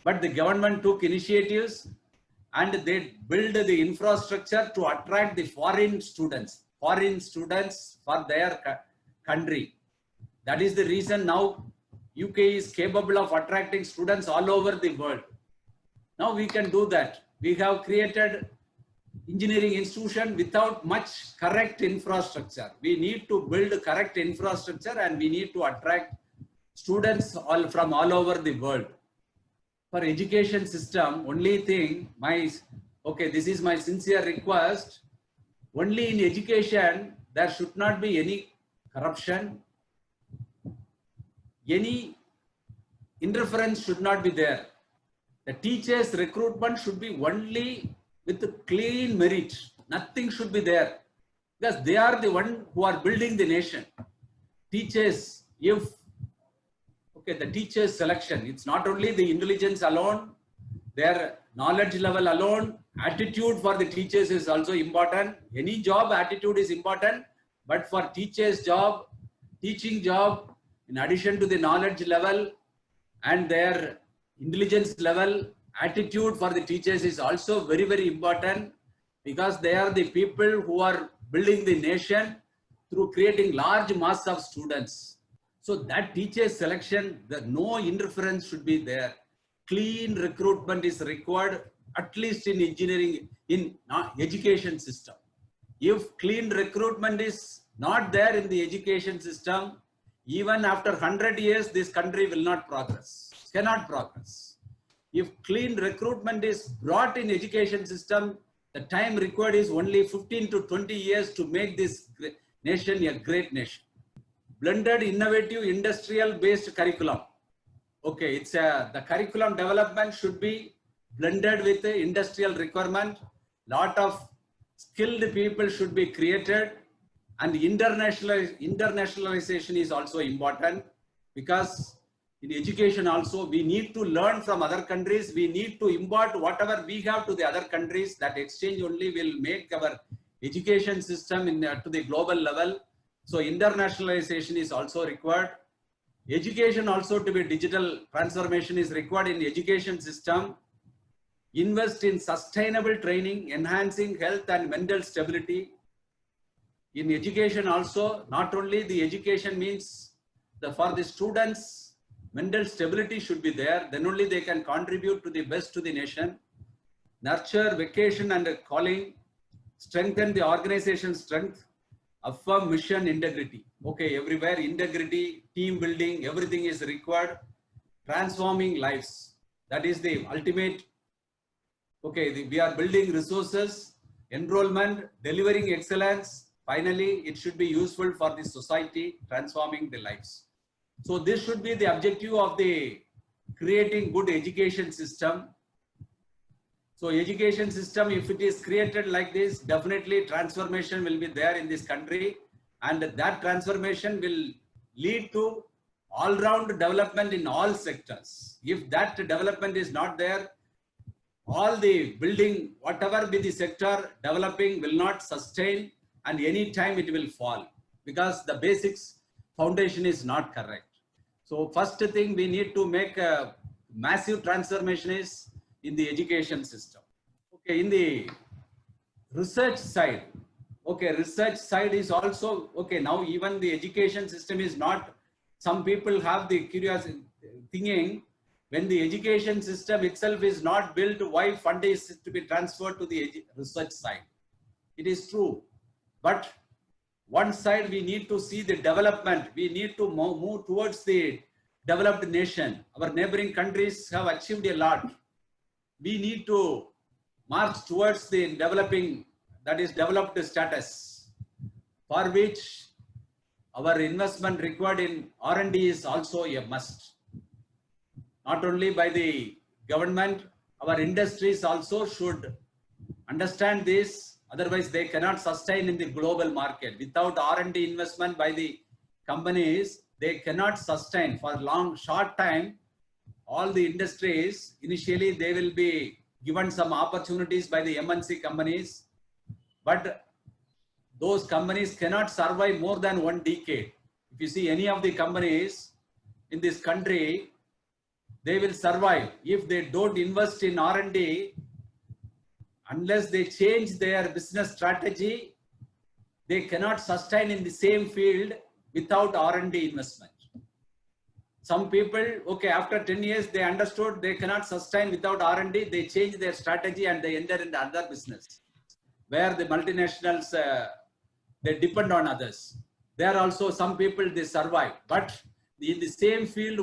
But the government took initiatives and they built the infrastructure to attract the foreign students for their country. That is the reason now UK is capable of attracting students all over the world. Now we can do that. We have created engineering institution without much correct infrastructure. We need to build correct infrastructure and we need to attract students from all over the world. For education system, only thing, this is my sincere request. Only in education, there should not be any corruption. Any interference should not be there. The teachers' recruitment should be only with clean merit. Nothing should be there. Because they are the one who are building the nation. Teachers, the teachers' selection, it's not only the intelligence alone, their knowledge level alone, attitude for the teachers is also important. Any job, attitude is important. But for teachers' job, teaching job, in addition to the knowledge level and their intelligence level, attitude for the teachers is also very, very important, because they are the people who are building the nation through creating large mass of students. So that teacher selection, no interference should be there. Clean recruitment is required, at least in engineering, in education system. If clean recruitment is not there in the education system, even after 100 years, this country will not progress, cannot progress. if clean recruitment is brought in education system, the time required is only 15 to 20 years to make this nation a great nation. Blended, innovative, industrial-based curriculum. Okay, it's the curriculum development should be blended with the industrial requirement. Lot of skilled people should be created, and internationalization is also important, because in education also we need to learn from other countries. We need to impart whatever we have to the other countries. That exchange only will make our education system to the global level. So internationalization is also required. Education also to be digital transformation is required in education system. Invest in sustainable training, enhancing health and mental stability. In education also, not only the education means for the students, mental stability should be there. Then only they can contribute to the best to the nation. Nurture vocation and calling, strengthen the organization strength, affirm mission integrity. Okay, everywhere integrity, team building, everything is required. Transforming lives. That is the ultimate. Okay, we are building resources, enrollment, delivering excellence. Finally, it should be useful for the society, transforming the lives. So this should be the objective of the creating good education system. So education system, if it is created like this, definitely transformation will be there in this country, and that transformation will lead to all-round development in all sectors. If that development is not there, all the building, whatever be the sector developing, will not sustain, and any time it will fall, because the basics foundation is not correct. So first thing we need to make a massive transformation is in the education system. Okay, in the research side, okay, research side is also, okay, now even the education system is not, some people have the curiosity thinking, when the education system itself is not built, why fund is to be transferred to the research side? It is true, but one side we need to see the development. We need to move towards the developed nation. Our neighboring countries have achieved a lot. We need to march towards the developing, that is developed status, for which our investment required in R&D is also a must. Not only by the government, our industries also should understand this. Otherwise, they cannot sustain in the global market. Without R&D investment by the companies, they cannot sustain for short time. All the industries, initially they will be given some opportunities by the MNC companies, but those companies cannot survive more than 1 decade. If you see any of the companies in this country, they will survive. If they don't invest in R&D, unless they change their business strategy, they cannot sustain in the same field without R&D investment. Some people, okay, after 10 years, they understood they cannot sustain without R&D. They change their strategy and they enter into other business, where the multinationals, they depend on others. There also some people, they survive. But in the same field,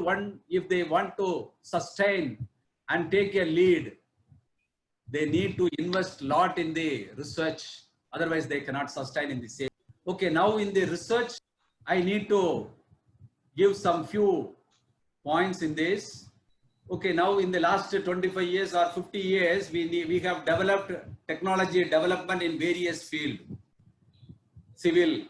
if they want to sustain and take a lead, they need to invest a lot in the research. Otherwise, they cannot sustain in the same. Okay, now in the research, I need to give some few points in this. Okay, now in the last 25 years or 50 years, we have developed technology development in various fields. Civil,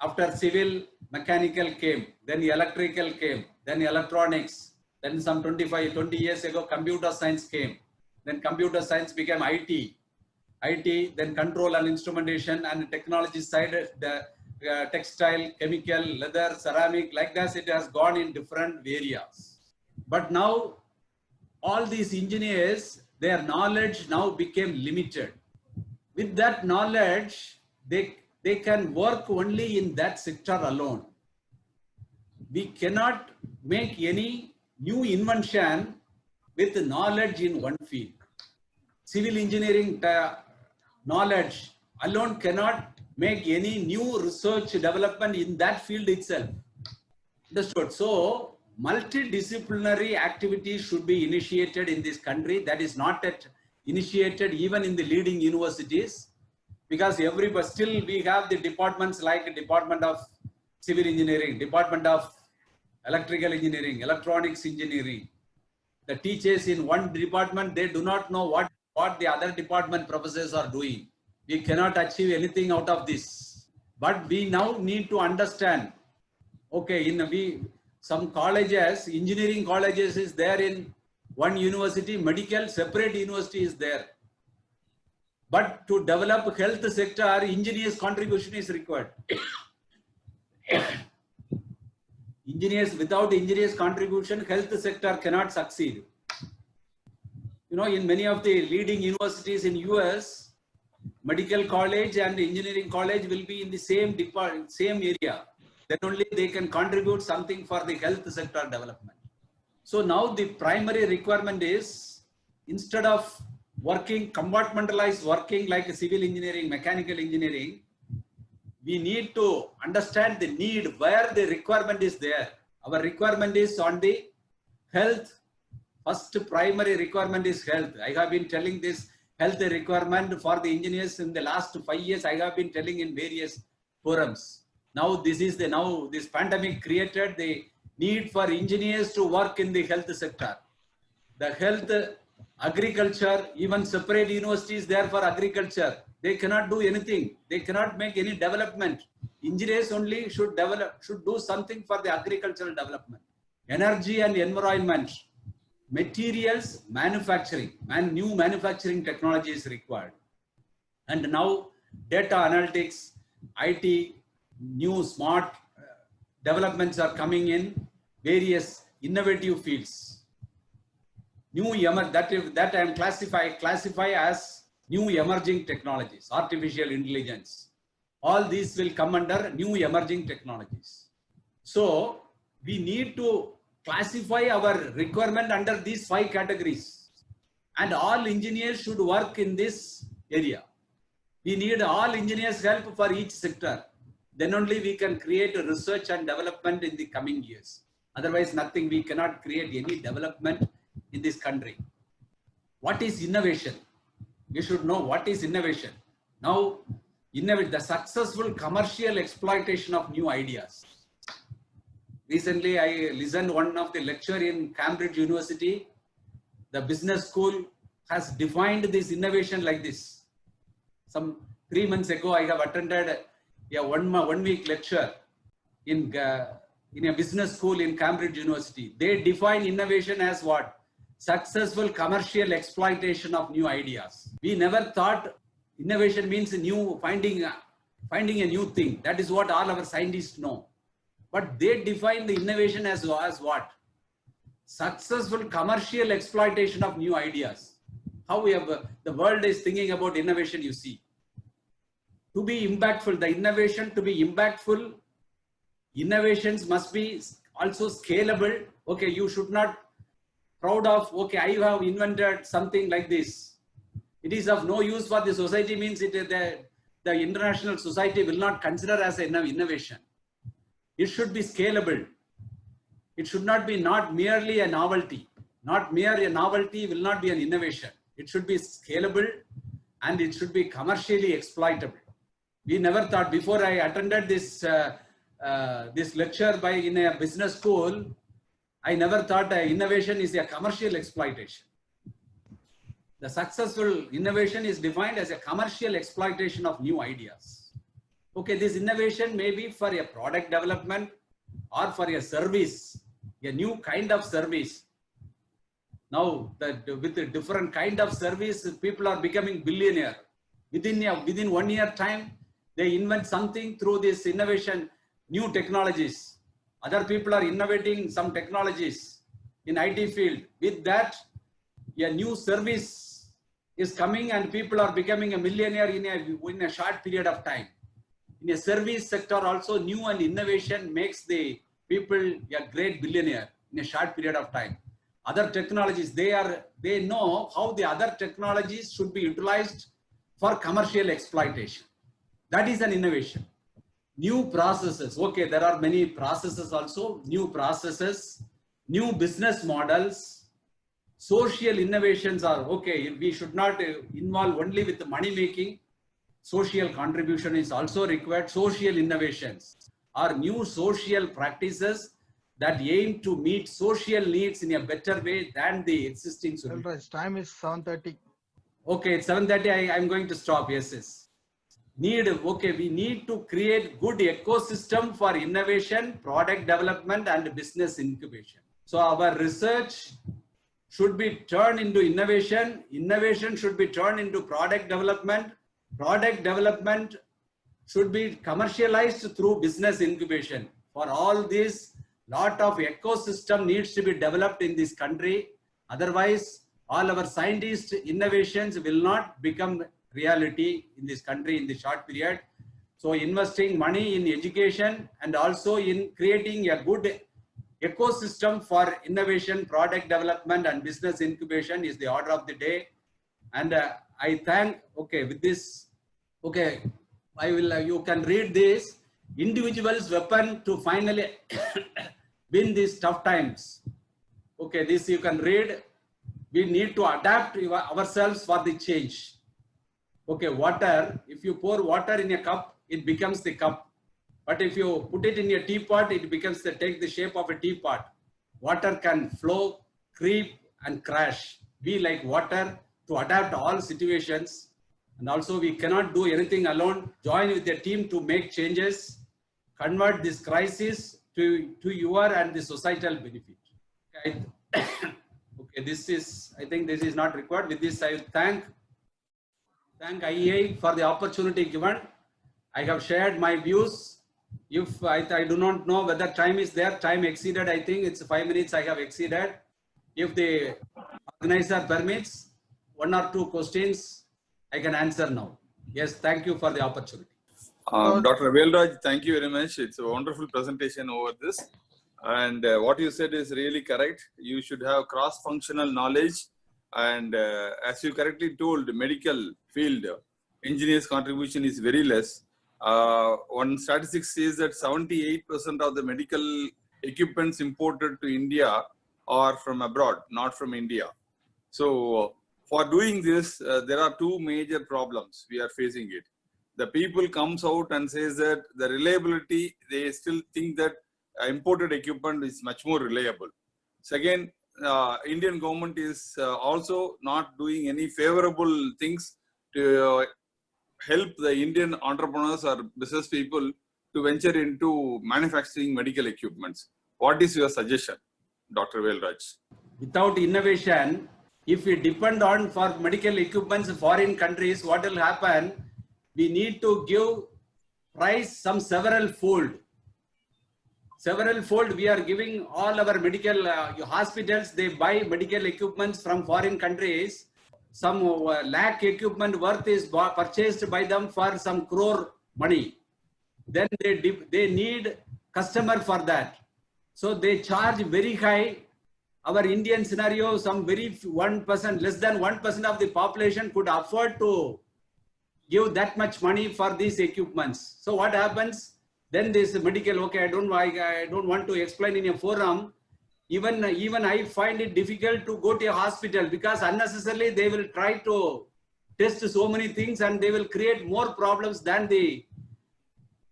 after civil, mechanical came, then electrical came, then electronics, then some 20 years ago, computer science came. Then computer science became IT, then control and instrumentation, and technology side, the textile, chemical, leather, ceramic, like that, it has gone in different areas. But now, all these engineers, their knowledge now became limited. With that knowledge, they can work only in that sector alone. We cannot make any new invention with knowledge in one field. Civil engineering knowledge alone cannot make any new research development in that field itself. Understood? So multidisciplinary activities should be initiated in this country. That is not yet initiated even in the leading universities, because everybody still we have the departments like Department of Civil Engineering, Department of Electrical Engineering, Electronics Engineering. The teachers in one department, they do not know what the other department professors are doing. We cannot achieve anything out of this. But we now need to understand, okay, some colleges, engineering colleges is there in one university, medical separate university is there. But to develop health sector, engineers' contribution is required. Engineers, without engineers' contribution, health sector cannot succeed. You know, in many of the leading universities in US, medical college and engineering college will be in the same department, same area. Then only they can contribute something for the health sector development. So now the primary requirement is, instead of compartmentalized working like civil engineering, mechanical engineering, we need to understand the need where the requirement is there. Our requirement is on the health. First primary requirement is health. I have been telling this health requirement for the engineers in the last 5 years. I have been telling in various forums. Now this pandemic created the need for engineers to work in the health sector. The health, agriculture, even separate universities there for agriculture. They cannot do anything. They cannot make any development. Engineers only should do something for the agricultural development. Energy and environment, materials, manufacturing, new manufacturing technology is required. And now data analytics, IT, new smart developments are coming in various innovative fields. That I am classify as new emerging technologies, artificial intelligence. All these will come under new emerging technologies. So we need to classify our requirement under these 5 categories, and all engineers should work in this area. We need all engineers' help for each sector. Then only we can create a research and development in the coming years. Otherwise, nothing. We cannot create any development in this country. What is innovation? You should know what is innovation. Now, the successful commercial exploitation of new ideas. Recently, I listened one of the lecture in Cambridge University. The business school has defined this innovation like this. Some 3 months ago, I have attended a one week lecture in a business school in Cambridge University. They define innovation as what? Successful commercial exploitation of new ideas. We never thought innovation means finding a new thing. That is what all our scientists know. But they define the innovation as what? Successful commercial exploitation of new ideas. How the world is thinking about innovation, you see. To be impactful, the innovation to be impactful, innovations must be also scalable. Okay, you should not proud of, okay, I have invented something like this. It is of no use for the society, means the international society will not consider as an innovation. It should be scalable. It should not be merely a novelty. Not mere a novelty will not be an innovation. It should be scalable and it should be commercially exploitable. We never thought, before I attended this this lecture in a business school, I never thought innovation is a commercial exploitation. The successful innovation is defined as a commercial exploitation of new ideas. Okay, this innovation may be for a product development or for a service, a new kind of service. Now, with a different kind of service, people are becoming billionaire. Within 1 year time, they invent something through this innovation, new technologies. Other people are innovating some technologies in IT field. With that, a new service is coming and people are becoming a millionaire in a short period of time. In a service sector also, new and innovation makes the people a great billionaire in a short period of time. Other technologies, they know how the other technologies should be utilized for commercial exploitation. That is an innovation. New processes. Okay, there are many processes also. New processes new business models, social innovations are okay. We should not involve only with the money making. Social contribution is also required. Social innovations are new social practices that aim to meet social needs in a better way than the existing solution. Velraj, time is 7:30. Okay, it's 7:30. I'm going to stop. Yes. We need to create good ecosystem for innovation, product development, and business incubation. So our research should be turned into innovation. Innovation should be turned into product development. Product development should be commercialized through business incubation. For all this, lot of ecosystem needs to be developed in this country. Otherwise, all our scientist innovations will not become reality in this country in the short period. So investing money in education and also in creating a good ecosystem for innovation, product development, and business incubation is the order of the day. And I thank, with this, I will, you can read this, individual's weapon to finally win these tough times. This you can read. We need to adapt ourselves for the change. Water, if you pour water in a cup, it becomes the cup. But if you put it in a teapot, it becomes take the shape of a teapot. Water can flow, creep, and crash. Be like water to adapt all situations. And also we cannot do anything alone. Join with the team to make changes, convert this crisis to your and the societal benefit. This is, I think this is not required. With this, I thank IEA for the opportunity given. I have shared my views. If I do not know whether time is there, time exceeded, I think it's 5 minutes I have exceeded. If the organizer permits, 1 or 2 questions I can answer now. Yes, thank you for the opportunity. Dr. Velraj, thank you very much. It's a wonderful presentation over this. And what you said is really correct. You should have cross-functional knowledge. And as you correctly told, the medical field, engineers' contribution is very less. One statistic says that 78% of the medical equipments imported to India are from abroad, not from India. So for doing this, there are 2 major problems we are facing it. The people comes out and says that the reliability, they still think that imported equipment is much more reliable. Second, Indian government is also not doing any favorable things to help the Indian entrepreneurs or business people to venture into manufacturing medical equipments. What is your suggestion, Dr. Velraj? Without innovation, if we depend on for medical equipments in foreign countries, what will happen? We need to give price some several fold. We are giving all our medical hospitals, they buy medical equipments from foreign countries. Some lakh equipment worth is purchased by them for some crore money. Then they need customer for that. So they charge very high. Our Indian scenario, some very 1%, less than 1% of the population could afford to give that much money for these equipments. So what happens? Then this medical, I don't want to explain in a forum. Even I find it difficult to go to a hospital because unnecessarily they will try to test so many things and they will create more problems than the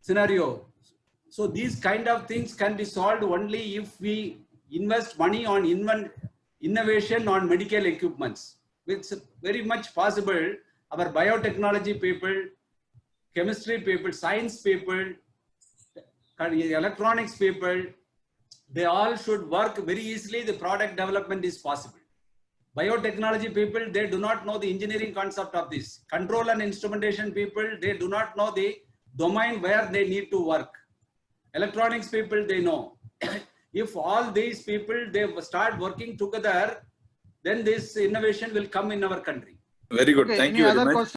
scenario. So these kind of things can be solved only if we invest money on innovation on medical equipments. It's very much possible. Our biotechnology people, chemistry people, science people, electronics people, they all should work very easily. The product development is possible. Biotechnology people, they do not know the engineering concept of this. Control and instrumentation people, they do not know the domain where they need to work. Electronics people, they know. If all these people, they start working together, then this innovation will come in our country. Very good. Thank you very much.